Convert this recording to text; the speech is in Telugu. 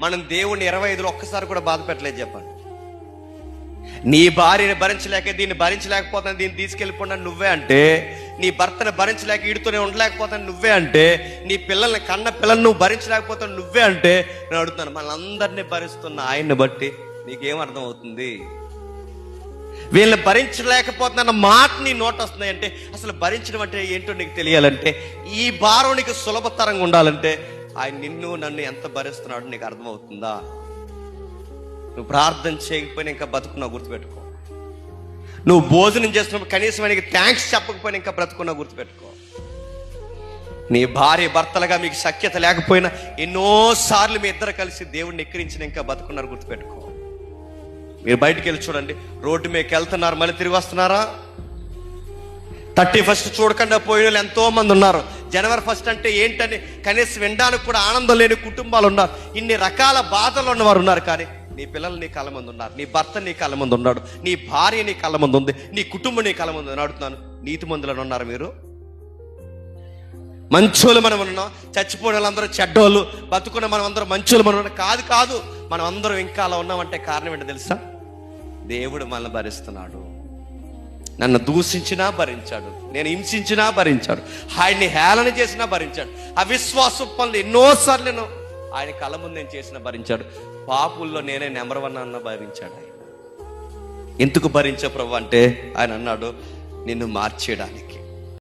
మనం దేవుణ్ణి 25లో ఒక్కసారి కూడా బాధ పెట్టలేదు చెప్పండి. నీ భార్యని భరించలేక దీన్ని భరించలేకపోతాను, దీన్ని తీసుకెళ్ళిపోయినా నువ్వే అంటే, నీ భర్తను భరించలేక ఈడుతూనే ఉండలేకపోతాను నువ్వే అంటే, నీ పిల్లల్ని కన్న పిల్లల్ని నువ్వు భరించలేకపోతాను నువ్వే అంటే, నేను అడుగుతాను మనందరినీ భరిస్తున్న ఆయన్ని బట్టి నీకేం అర్థం అవుతుంది? వీళ్ళని భరించలేకపోతున్న మాట నీ నోట వస్తున్నాయంటే అసలు భరించడం అంటే ఏంటో నీకు తెలియాలంటే, ఈ భారం నీకు సులభతరంగా ఉండాలంటే ఆయన నిన్ను నన్ను ఎంత భరిస్తున్నాడు నీకు అర్థమవుతుందా? నువ్వు ప్రార్థన చేయకపోయినా ఇంకా బతుకున్నా గుర్తుపెట్టుకో. నువ్వు భోజనం చేస్తున్నప్పుడు కనీసం ఆయనకి థ్యాంక్స్ చెప్పకపోయినా ఇంకా బ్రతుకున్నా గుర్తుపెట్టుకో. నీ భార్య భర్తలుగా మీకు సఖ్యత లేకపోయినా ఎన్నోసార్లు మీ ఇద్దరు కలిసి దేవుడిని ఎక్కిరించిన ఇంకా బతుకున్నారు గుర్తుపెట్టుకో. మీరు బయటికి వెళ్ళి చూడండి, రోడ్డు మీదకి వెళ్తున్నారు, మళ్ళీ తిరిగి వస్తున్నారా? 31st చూడకుండా పోయిన వాళ్ళు ఎంతో మంది ఉన్నారు. జనవరి 1 అంటే ఏంటని కనీసం వినడానికి కూడా ఆనందం లేని కుటుంబాలు ఉన్నారు. ఇన్ని రకాల బాధలు ఉన్నవారు ఉన్నారు. కానీ నీ పిల్లలు నీ కళ్ళ ముందు ఉన్నారు, నీ భర్త నీ కళ్ళ ముందు ఉన్నాడు, నీ భార్య నీ కళ్ళ ముందు ఉంది, నీ కుటుంబం నీ కళ్ళ ముందు ఉంది. అడుగుతున్నాను, నీతి మందులను ఉన్నారు మీరు? మంచోళ్ళు మనం ఉన్నాం, చచ్చిపోయిన వాళ్ళందరూ చెడ్డోళ్ళు, బతుకున్న మనం అందరూ మంచోళ్ళు మనం ఉన్నాం. కాదు, మనం అందరం ఇంకా అలా ఉన్నామంటే కారణం ఏంటో తెలుసా? దేవుడు మనల్ని భరిస్తున్నాడు. నన్ను దూషించినా భరించాడు, నేను హింసించినా భరించాడు, ఆయన్ని హేళన చేసినా భరించాడు, అవిశ్వాస పనులు ఎన్నోసార్లు నేను ఆయన కళ్ళ ముందు నేను చేసినా భరించాడు, పాపుల్లో నేనే నెంబర్ 1 అన్న భరించాడు. ఆయన ఎందుకు భరించే ప్రభు అంటే ఆయన అన్నాడు నిన్ను మార్చేయడానికి.